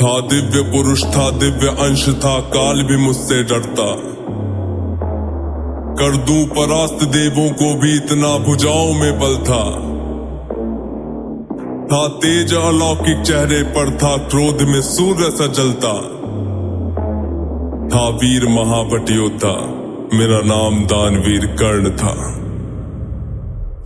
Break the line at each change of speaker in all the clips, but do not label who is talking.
था दिव्य पुरुष था दिव्य अंश था, काल भी मुझसे डरता। कर दूं परास्त देवों को भी, इतना भुजाओं में बल था। तेज अलौकिक चेहरे पर था, क्रोध में सूर्य सा जलता। था वीर महाबट योद्धा, मेरा नाम दानवीर कर्ण था।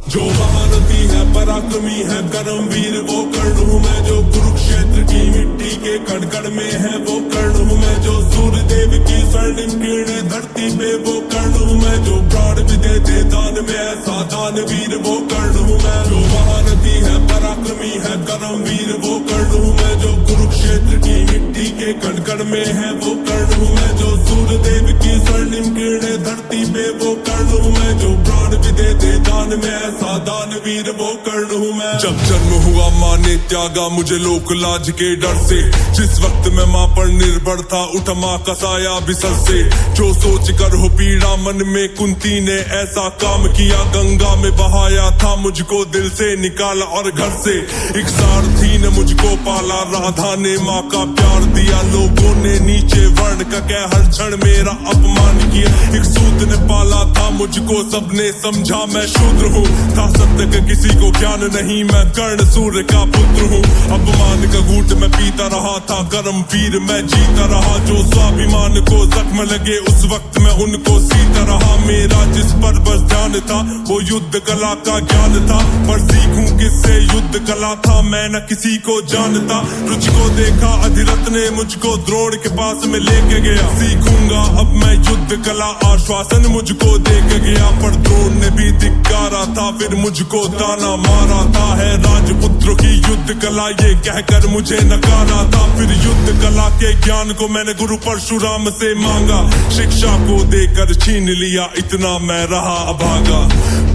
जो महारथी है पराक्रमी है कर्मवीर वो कर्ण हूँ मैं, जो कुरुक्षेत्र की मिट्टी के कण कण में है वो कर्ण हूँ मैं, जो सूर्य देव की स्वर्णिम किरणें धरती पे वो कर्ण हूँ मैं, जो प्राण भी दे दान में ऐसा दानवीर वो कर्ण हूँ मैं। जो महारथी है पराक्रमी है कर्मवीर वो कर्ण हूँ मैं, जो कुरुक्षेत्र की मिट्टी के कण कण में है वो कर्ण हूँ मैं, जो सूर्य देव की स्वर्णिम किरणें धरती पे वो कर्ण हूँ मैं, जो प्राण भी दे दान में ऐसा दानवीर वो कर्ण हूँ मैं। जब जन्म हुआ माँ ने त्यागा मुझे लोक लाज के डर से, जिस वक्त मैं माँ पर निर्भर था उठ माँ का साया बिसल से। जो सोच कर हो पीड़ा मन में कुंती ने ऐसा काम किया, गंगा में बहाया था मुझको दिल से निकाला और घर से। एक सारथी ने मुझको पाला, राधा ने माँ का प्यार दिया, लोगों ने नीचे वर्ण का कह हर क्षण मेरा अपमान किया। एक सूत ने पाला था मुझको, सबने समझा मैं शूद्र हूँ, था सत्य का किसी को ज्ञान नहीं, मैं कर्ण सूर्य का पुत्र हूँ। अपमान का घूंट मैं पीता रहा था, कर्म वीर मैं जीता रहा, जो स्वाभिमान को जख्म लगे उस वक्त मैं उनको सीता रहा। मेरा जिस पर बस ध्यान था वो युद्ध कला का ज्ञान था, पर सीखूं किससे युद्ध कला था मैं न किसी को जानता। तुझको देखा अधिरथ ने मुझको द्रोण के पास में लेके गया, सीखूंगा अब मैं युद्ध कला, आश्वासन मुझको दे के गया। पर द्रोण ने भी धिक्कारा था, फिर मुझको ताना मारा था, है राजपुत्रों की युद्ध कला ये कहकर मुझे नकारा था। फिर युद्ध कला के ज्ञान को मैंने गुरु परशुराम से मांगा, शिक्षा को देकर छीन लिया, इतना मैं रहा अभागा।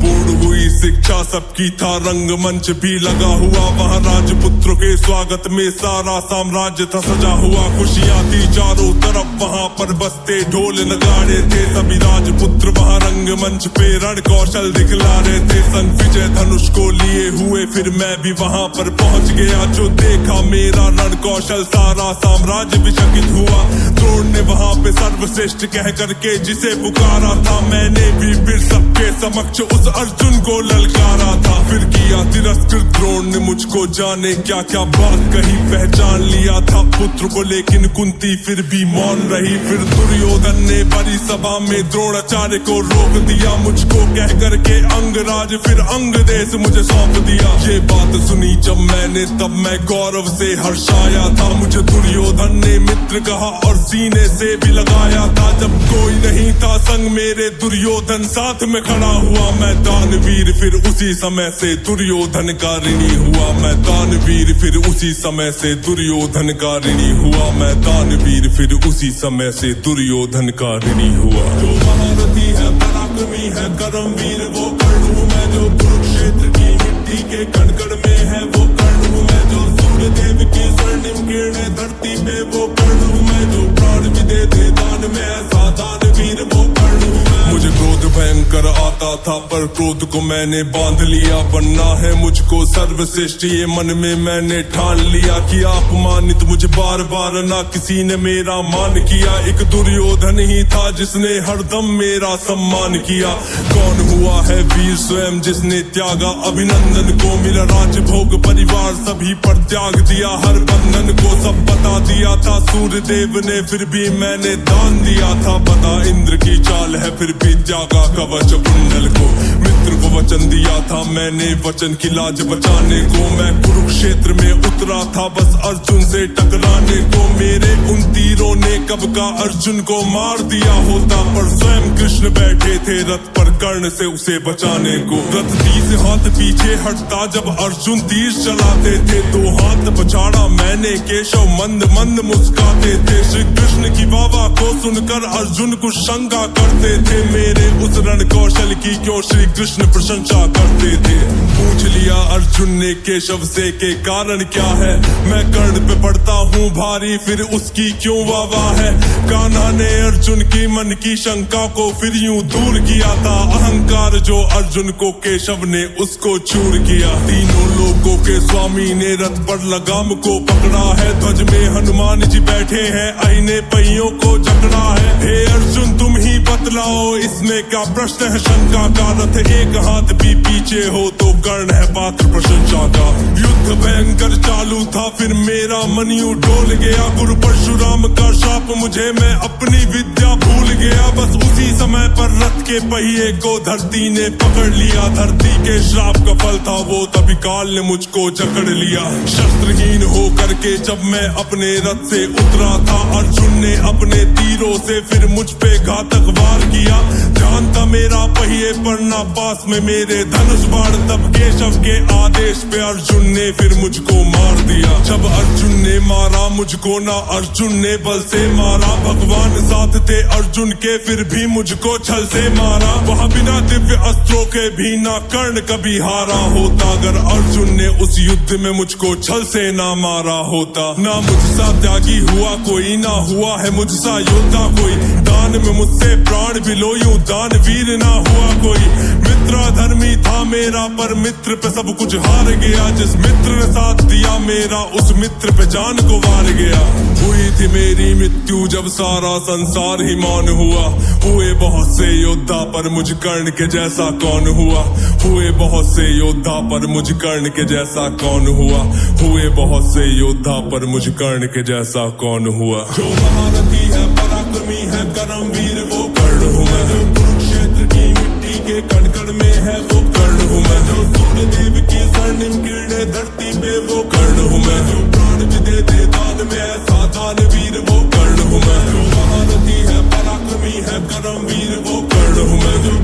पूर्ण हुई शिक्षा सबकी था, रंगमंच भी लगा हुआ, वहाँ राजपुत्रों के स्वागत में सारा साम्राज्य था सजा हुआ। खुशियाँ थी चारों तरफ, वहाँ पर बजते ढोल नगाड़े थे, सभी राजपुत्र वहाँ रंगमंच पे रण कौशल दिखला रहे थे। संग विजय धनुष को लिए हुए फिर मैं भी वहाँ पर पहुँच गया, जो देखा मेरा रण कौशल सारा साम्राज्य भी चकित हुआ। द्रोण ने वहाँ पे सर्वश्रेष्ठ कह करके जिसे पुकारा था, मैंने भी फिर सबके समक्ष उस अर्जुन को ललकारा था। फिर किया तिरस्कृत द्रोण ने मुझको, जाने क्या क्या बात कही, पहचान लिया था पुत्र को लेकिन कुंती फिर भी मौन रही। फिर दुर्योधन ने बड़ी सभा में द्रोणाचार्य को रोक दिया, मुझको कह करके अंगराज फिर अंग देश मुझे सौंप दिया। ये बात सुनी जब मैंने तब मैं गौरव से हर्षाया था, मुझे दुर्योधन ने मित्र कहा और सीने से भी लगाया था। जब कोई नहीं था संग मेरे दुर्योधन साथ में खड़ा हुआ, मैं दानवीर फिर उसी समय से दुर्योधन का ऋणी हुआ। मैं दानवीर फिर उसी समय से दुर्योधन का ऋणी हुआ, मैं दानवीर फिर उसी समय से दुर्योधन का ऋणी हुआ। जो महारथी है पराक्रमी है कर्मवीर वो कर्ण हूँ मैं, जो कुरुक्षेत्र की मिट्टी के कण कण में है वो कर्ण हूँ मैं, जो सूर्य देव की स्वर्णिम किरणें धरती पे वो कर्ण हूँ मैं, जो प्राण भी दे दान में ऐसा दानवीर वो कर्ण हूँ मैं। मुझे क्रोध भयंकर आता था पर क्रोध को मैंने बांध लिया, बनना है मुझको सर्वश्रेष्ठ ये मन में मैंने ठान लिया। किया अपमानित मुझे बार बार ना किसी ने मेरा मान किया, एक दुर्योधन ही था जिसने हरदम मेरा सम्मान किया। कौन हुआ है वीर स्वयं जिसने त्यागा अभिनंदन को, मेरा राजभोग परिवार सभी पर त्याग दिया, हर बंधन को सब बता दिया था सूर्य देव ने, फिर भी मैंने दान दिया था। बता इंद्र की चाल है फिर भी त्यागा कवच कुंडल को, मित्र को वचन दिया था मैंने वचन की लाज बचाने को। मैं कुरुक्षेत्र में उतरा था बस अर्जुन से टकराने को, मेरे उन तीरों ने कब का अर्जुन को मार दिया होता, पर स्वयं कृष्ण बैठे थे रथ पर कर्ण से उसे बचाने को। रथ 30 हाथ पीछे हटता जब अर्जुन तीर चलाते थे, 2 हाथ पछाड़ा मैंने केशव मंद मंद मुस्काते थे। श्री कृष्ण की वावा को सुनकर अर्जुन कुछ शंका करते थे, मेरे उस रण कौशल की क्यों श्री कृष्ण प्रशंसा करते थे। पूछ लिया अर्जुन ने केशव से के कारण क्या है, मैं कर्ण पे पड़ता हूँ भारी फिर उसकी क्यों वावा है। कान्हा ने अर्जुन की मन की शंका को फिर यूं दूर किया था, अहंकार जो अर्जुन को केशव ने उसको चूर किया। तीनों लोग त्रिलोकों के स्वामी ने रथ पर लगाम को पकड़ा है। ध्वज में हनुमान जी बैठे हैं, आईने पहियों को जकड़ा है। हे अर्जुन तुम ही बतलाओ इसमें क्या प्रश्न है शंका का। रथ एक हाथ भी पीछे हो तो कर्ण है पात्र प्रशंसा का। युद्ध भयंकर चालू था फिर मेरा मन यूं डोल गया। गुरु परशुराम का शाप मुझे, मैं अपनी विद्या भूल गया। बस उसी समय पर रथ के पहिए को धरती ने पकड़ लिया। धरती के श्राप का फल था वो, तभी काल ने मुझको जकड़ लिया। शस्त्रहीन होकर के जब मैं अपने रथ से उतरा था, अर्जुन ने अपने तीरों से फिर मुझ पे घातक वार किया। ध्यान था मेरा पहिए पर ना पास में मेरे धनुष बाण, तब केशव के आदेश पे अर्जुन ने फिर मुझको मार दिया। जब अर्जुन ने मारा मुझको ना अर्जुन ने बल से मारा। भगवान साथ थे अर्जुन के फिर भी मुझको छल से मारा। वहाँ बिना दिव्य अस्त्रों के भी ना कर्ण कभी हारा होता। अगर अर्जुन ने उस युद्ध में मुझको छल से ना मारा होता। ना मुझसा त्यागी हुआ कोई, ना हुआ है मुझसा योद्धा कोई। दान में मुझसे प्राण भी लो यूं दानवीर ना हुआ कोई। मित्र धर्मी था मेरा पर मित्र पे सब कुछ हार गया। जिस मित्र ने साथ दिया मेरा उस मित्र पे जान को वार गया। हुई थी मेरी मृत्यु जब सारा संसार ही मौन हुआ। हुए बहुत से योद्धा पर मुझ कर्ण के जैसा कौन हुआ। हुए बहुत से योद्धा पर मुझ कर्ण के जैसा कौन हुआ। हुए बहुत से योद्धा पर मुझ कर्ण के जैसा कौन हुआ। जो महारथी है पराक्रमी है कर्मवीर वो कर्ण हूँ मैं। जो कुरुक्षेत्र की मिट्टी के कण कण में है वो कर्ण हूँ मैं। जो सूर्यदेव की स्वर्णिम किरणें धरती पे वो कर्ण हूँ मैं। जो प्राण भी दे दे दान में ऐसा दानवीर वो कर्ण हूँ मैं। जो महारथी है पराक्रमी है कर्मवीर वो कर्ण हूँ मैं। जो